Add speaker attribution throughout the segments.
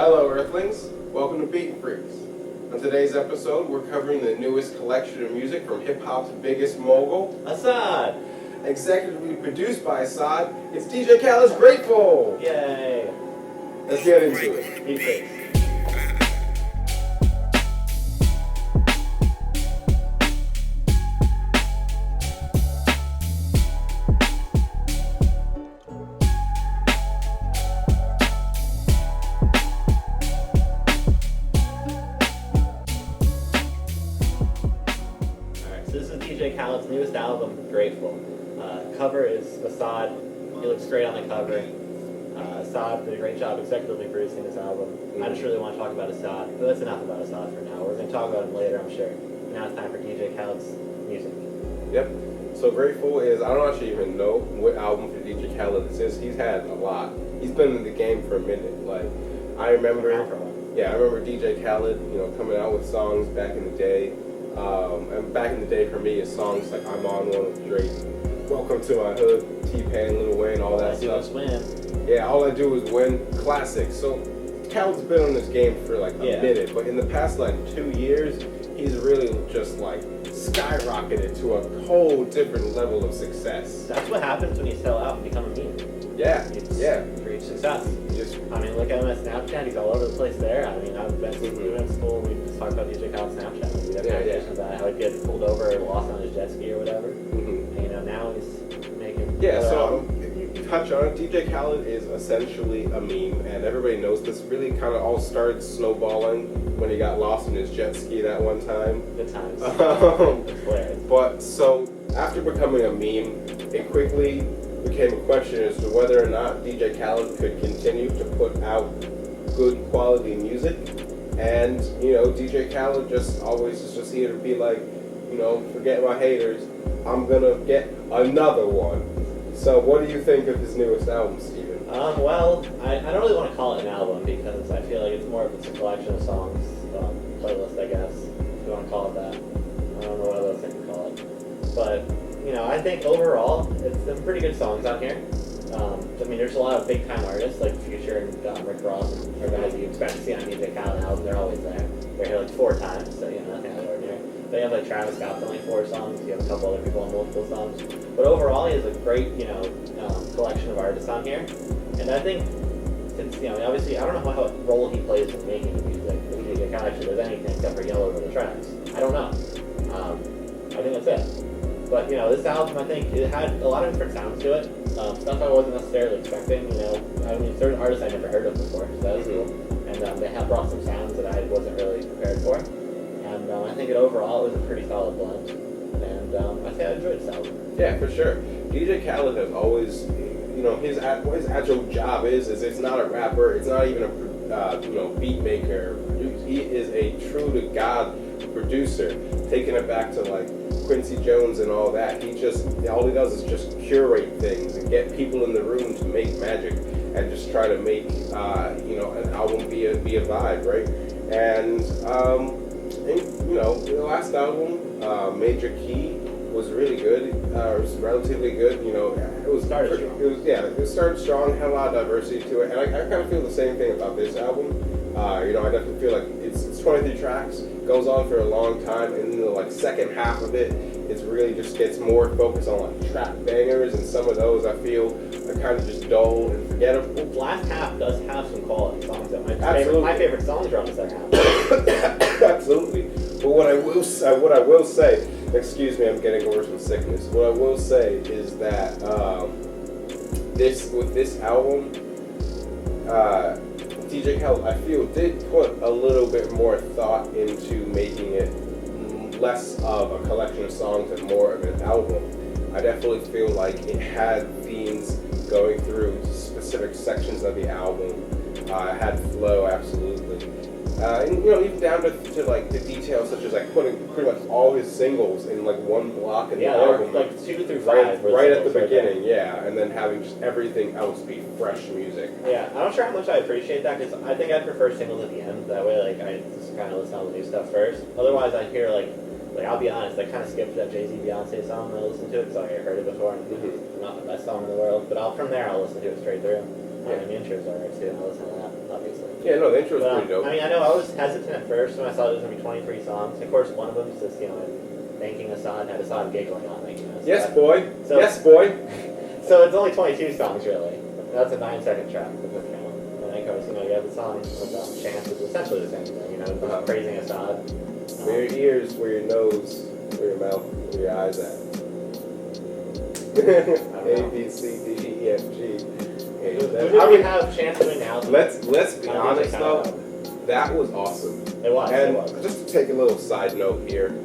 Speaker 1: Hello Earthlings, welcome to Beat Freaks. On today's episode, we're covering the newest collection of music from hip-hop's biggest mogul,
Speaker 2: Assad!
Speaker 1: Executively produced by Assad, it's DJ Khaled's Grateful!
Speaker 2: Yay!
Speaker 1: Let's get into it.
Speaker 2: Beat Freaks. This is DJ Khaled's newest album, Grateful. Cover is Assad. He looks great on the cover. Assad did a great job executively producing this album. I just really want to talk about Assad, but that's enough about Assad for now. We're going to talk about him later, I'm sure. Now it's time for DJ Khaled's music.
Speaker 1: Yep. So Grateful is, I don't actually even know what album for DJ Khaled this is. He's had a lot. He's been in the game for a minute. Like, I remember, I remember DJ Khaled, coming out with songs back in the day. And back in the day for me, it's songs like I'm On One with Drake, Welcome to My Hood, T-Pain, Lil Wayne, all that stuff.
Speaker 2: All I do is win.
Speaker 1: Yeah, All I Do Is Win, classic. So Khaled's been on this game for like a minute, but in the past like 2 years, he's really just like skyrocketed to a whole different level of success.
Speaker 2: That's what happens when you sell out and become a meme. Reach success. I mean, look at him at Snapchat. He's all over the place there. I mean, I've been in school. We just talked about DJ Khaled's Snapchat. We had conversations about how he'd get pulled over or lost on his jet ski or whatever. And now he's making.
Speaker 1: Yeah. So you touch on it. DJ Khaled is essentially a meme, and everybody knows this. Really, kind of all started snowballing when he got lost in his jet ski that one time.
Speaker 2: Good times.
Speaker 1: But so after becoming a meme, it quickly became a question as to whether or not DJ Khaled could continue to put out good quality music. And, DJ Khaled just always is just here to be like, forget my haters, I'm gonna get another one. So what do you think of his newest album, Steven?
Speaker 2: Well, I don't really want to call it an album because I feel like it's more of a collection of songs, playlist, I guess, if you want to call it that. I don't know what other thing to call it. But, I think overall, it's some pretty good songs on here. I mean, there's a lot of big-time artists like Future and Rick Ross and guys you expect to see on DJ Khaled album. They're always there. They're here like 4 times, so nothing out of the ordinary. They have like Travis Scott's only 4 songs. You have a couple other people on multiple songs. But overall, he has a great, collection of artists on here. And I think, since, obviously, I don't know what role he plays in making the music. If DJ Khaled actually does anything except for yell over the tracks. I don't know. I think that's it. But, this album, I think, it had a lot of different sounds to it. Stuff I wasn't necessarily expecting, certain artists I never heard of before, so that was cool. And they have brought some sounds that I wasn't really prepared for. And I think overall, it was a pretty solid blend. And I think I enjoyed this album.
Speaker 1: Yeah, for sure. DJ Khaled has always, what his actual job is it's not a rapper, it's not even a, beat maker. He is a true to God producer, taking it back to like Quincy Jones and all that. All he does is just curate things and get people in the room to make magic and just try to make an album be a vibe, right? And the last album, Major Key, was really good. It was relatively good. It started strong, had a lot of diversity to it, and I kind of feel the same thing about this album. I definitely feel like it's 23 tracks, goes on for a long time, and then the second half of it, it really just gets more focused on trap bangers, and some of those I feel are kind of just dull and forgettable.
Speaker 2: The last half does have some quality songs. My favorite songs are on the second half.
Speaker 1: Absolutely. But what I will say, excuse me, I'm getting over some sickness. What I will say is that with this album, DJ Khaled, I feel, did put a little bit more thought into making it less of a collection of songs and more of an album. I definitely feel like it had themes going through specific sections of the album. It had flow, absolutely. And even down to the details, such as putting pretty much all his singles in one block in the album,
Speaker 2: 2 through 5,
Speaker 1: right at the beginning, and then having just everything else be fresh music.
Speaker 2: Yeah, I'm not sure how much I appreciate that because I think I prefer singles at the end. That way, I just kind of listen to all the new stuff first. Otherwise, I hear I'll be honest, I kind of skipped that Jay-Z Beyonce song when I listened to it because I heard it before and it's not the best song in the world. But from there, I'll listen to it straight through.
Speaker 1: Yeah.
Speaker 2: The intro's alright too. I listen to that, obviously.
Speaker 1: Yeah, no, the intro's
Speaker 2: But,
Speaker 1: pretty dope.
Speaker 2: I mean, I know I was hesitant at first when I saw it was going to be 23 songs. Of course, one of them is just, thanking Assad, had Assad giggling on it. So
Speaker 1: Yes, boy.
Speaker 2: So,
Speaker 1: Yes, boy.
Speaker 2: So it's only 22 songs, really. That's a 9-second track with this count. And then, of course, you have the song with Chance, which is essentially the same thing, just praising Assad.
Speaker 1: Where your ears, where your nose, where your mouth, where your eyes at. A, B, C, D, E, F, G.
Speaker 2: Who do we have Chance doing now?
Speaker 1: Let's be honest though, that was awesome.
Speaker 2: It was.
Speaker 1: And
Speaker 2: it was.
Speaker 1: just to take a little side note here,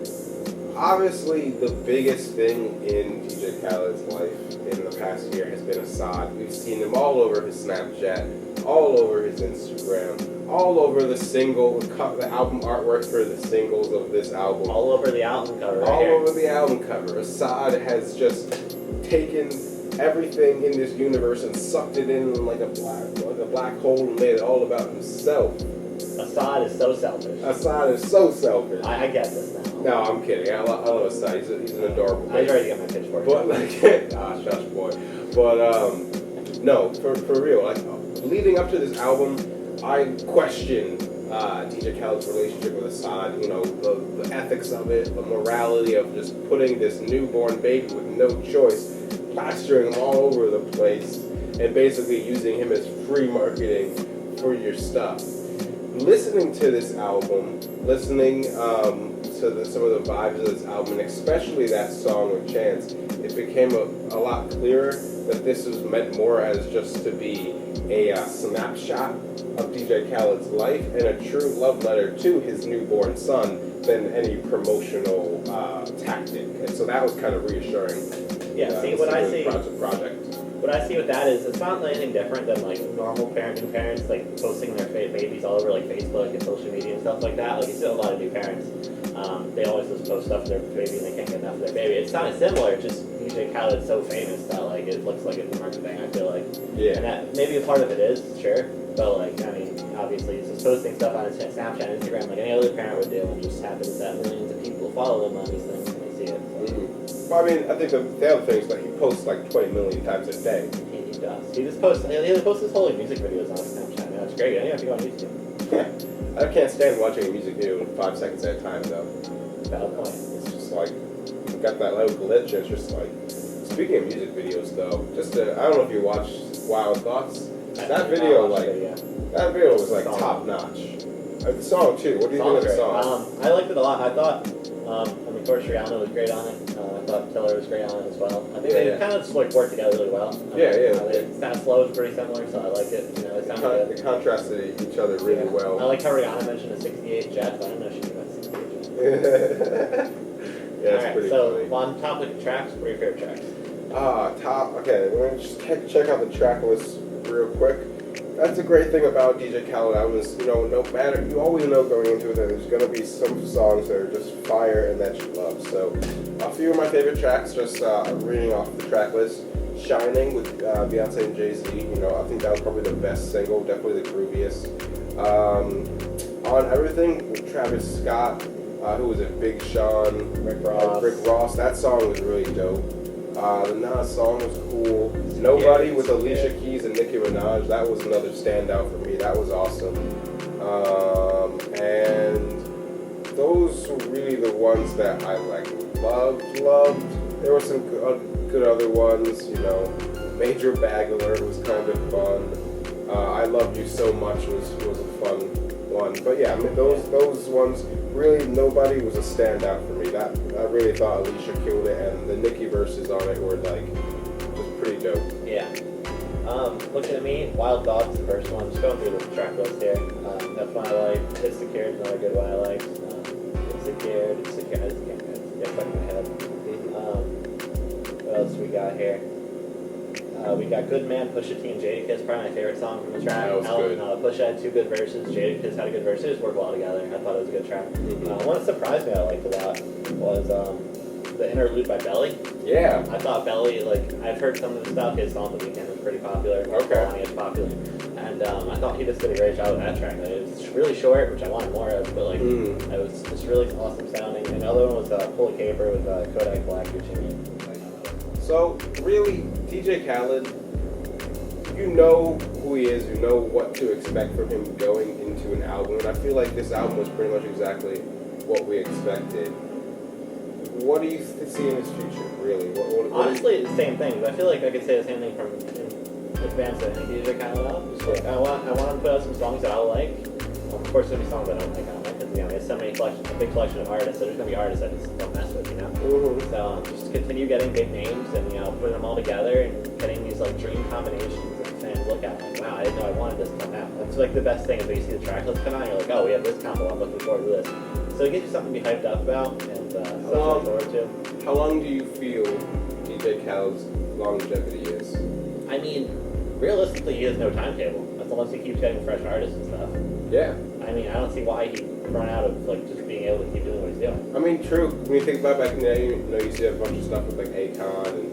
Speaker 1: obviously the biggest thing in DJ Khaled's life in the past year has been Assad. We've seen him all over his Snapchat, all over his Instagram, all over the album artwork for the singles of this album.
Speaker 2: All over the album cover.
Speaker 1: All over the album cover. Assad has just taken everything in this universe and sucked it in like a black hole and made it all about himself.
Speaker 2: Assad is so selfish.
Speaker 1: Assad is so selfish.
Speaker 2: I get this now.
Speaker 1: No, I'm kidding. I love Assad. He's an adorable
Speaker 2: I
Speaker 1: man.
Speaker 2: tried to get my pitchfork.
Speaker 1: But like, shush boy. But no, for real. Like leading up to this album, I questioned DJ Khaled's relationship with Assad. The ethics of it, the morality of just putting this newborn baby with no choice, plastering him all over the place, and basically using him as free marketing for your stuff. Listening to this album, listening to some of the vibes of this album, and especially that song with Chance, it became a lot clearer that this was meant more as just to be a snapshot of DJ Khaled's life and a true love letter to his newborn son than any promotional tactic. And so that was kind of reassuring.
Speaker 2: Yeah, see, what I see...
Speaker 1: Project.
Speaker 2: What I see with that is it's not anything different than like normal parenting parents like posting their babies all over like Facebook and social media and stuff like that. Like you see a lot of new parents, they always just post stuff for their baby and they can't get enough of their baby. It's kind of similar, just DJ Khaled's so famous that like it looks like it's marketing. I feel like,
Speaker 1: yeah,
Speaker 2: and that maybe a part of it is sure, but like I mean, obviously he's just posting stuff on his Snapchat, and Instagram like any other parent would do, and just happens that millions of people follow him on these things and they see it. So.
Speaker 1: Mm-hmm. Well, I mean, I think the other thing is that he posts like 20 million times a day.
Speaker 2: He does. He just posts. He posts his whole music videos on Snapchat. Man, that's great. I don't have to go on YouTube.
Speaker 1: I can't stand watching a music video in 5 seconds at a time, though.
Speaker 2: Valid point.
Speaker 1: It's just like you got that little glitch. It's just like. Speaking of music videos, though, I don't know if you watched Wild Thoughts. That video was like top notch. The song too. What do you think of the song?
Speaker 2: I liked it a lot. I thought, of course, Rihanna was great on it. I thought Tiller was great on it as well. I think they kind of just like worked together really well. It's kind of slow, it's pretty similar, so I like it. They sound good.
Speaker 1: They contrasted each other really well.
Speaker 2: I like how Rihanna mentioned a 68 Jet, but I didn't know she knew about 68 Jet.
Speaker 1: Yeah, it's pretty funny.
Speaker 2: So on topic of tracks, what are your favorite tracks?
Speaker 1: Okay, we're gonna just check out the track list real quick. That's the great thing about DJ Khaled albums, no matter, you always know going into it that there's gonna be some songs that are just fire and that you love. So, a few of my favorite tracks, just reading off the track list. Shining with Beyonce and Jay-Z, I think that was probably the best single, definitely the grooviest. On Everything with Travis Scott, who was it, Big Sean, Rick Ross, that song was really dope. The Nas song was cool. Nobody with Alicia Keys and Nicki Minaj, that was another standout for me. That was awesome. And those were really the ones that I loved. There were some good other ones, Major Bag Alert was kind of fun. I Loved You So Much was a fun one. But yeah, I mean, those ones, really nobody was a standout for me. I really thought Alicia killed it, and the Nicki verses on it were just pretty dope.
Speaker 2: Yeah. Looking at me, Wild Thoughts, the first one. Just going through the track list here. That's one I like. It's Secured, another good one I like. It's Secured. I just can't get stuck in my head. What else we got here? We got Good Man, Pusha T, and Jadakiss, probably my favorite song from the track.
Speaker 1: That was good.
Speaker 2: Pusha had 2 good verses, Jadakiss had a good verse. They just work well together. I thought it was a good track.
Speaker 1: Mm-hmm.
Speaker 2: One that surprised me I liked a lot was the interlude by Belly.
Speaker 1: Yeah.
Speaker 2: I thought Belly, I've heard some of the stuff. His song The Weeknd was pretty popular.
Speaker 1: Okay.
Speaker 2: It's popular. And I thought he just did a great job with that track. It's really short, which I wanted more of, but it was just really awesome sounding. And the other one was Pull a Caper with Kodak Black featuring.
Speaker 1: So, really, DJ Khaled, you know who who he is, you know what to expect from him going into an album, and I feel like this album was pretty much exactly what we expected. What do you see in his future, really?
Speaker 2: Honestly, the same thing. I feel like I could say the same thing from in advance of any DJ kind of album. Just like, I want him to put out some songs that I'll like. Of course, there'll be songs I don't like. Because there's so many a big collection of artists. So there's gonna be artists I just don't mess with,
Speaker 1: Mm-hmm.
Speaker 2: So just continue getting big names and putting them all together and getting these like dream combinations that fans look at like, wow, I didn't know I wanted this to come out. That's like the best thing is when you see the track list come out, you're like, oh, we have this combo. I'm looking forward to this. So it gives you something to be hyped up about and something to look forward to.
Speaker 1: How long do you feel DJ Khaled's longevity is?
Speaker 2: I mean, realistically, he has no timetable. That's unless he keeps getting fresh artists and stuff.
Speaker 1: Yeah.
Speaker 2: I mean, I don't see why he'd run out of like just being able to keep doing what he's doing.
Speaker 1: I mean, true. When you think about back in the day, you see a bunch of stuff with like Akon and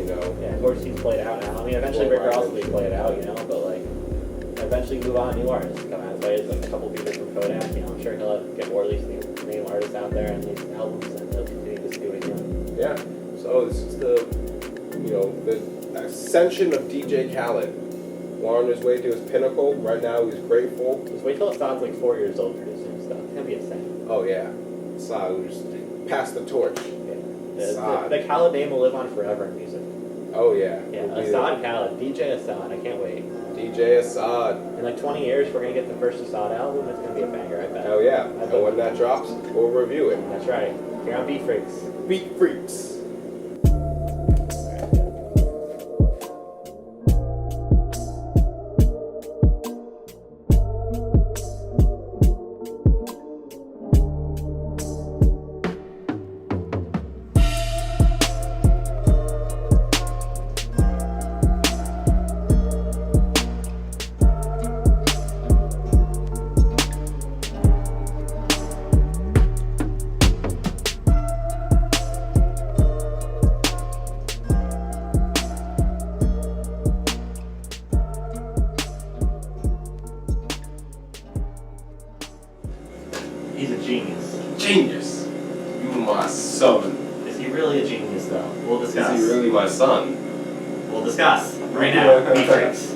Speaker 2: Yeah, of course he's played out now. I mean, eventually Rick Ross will be played out, but like eventually move on, new artists come out. So there's like a couple people from Kodak. I'm sure he'll get more of these new artists out there and these albums, and he'll continue to do what he's doing.
Speaker 1: Yeah. So this is the the ascension of DJ Khaled. We're on his way to his pinnacle. Right now, he's grateful.
Speaker 2: Just wait till Assad's like 4 years old producing stuff. It's gonna be insane.
Speaker 1: Oh yeah, Assad just pass the torch.
Speaker 2: Yeah. The Khaled name will live on forever in music.
Speaker 1: Oh yeah.
Speaker 2: Yeah, Assad Khaled, DJ Assad. I can't wait.
Speaker 1: DJ Assad.
Speaker 2: In like 20 years, we're gonna get the first Assad album. It's gonna be a banger, I bet.
Speaker 1: Oh yeah. And when that drops, we'll review it.
Speaker 2: That's right. Here on Beat Freaks.
Speaker 1: Beat Freaks.
Speaker 2: He's a genius.
Speaker 1: Genius. You my son.
Speaker 2: Is he really a genius, though? We'll discuss.
Speaker 1: Is he really my son?
Speaker 2: We'll discuss right now. Beat Freaks.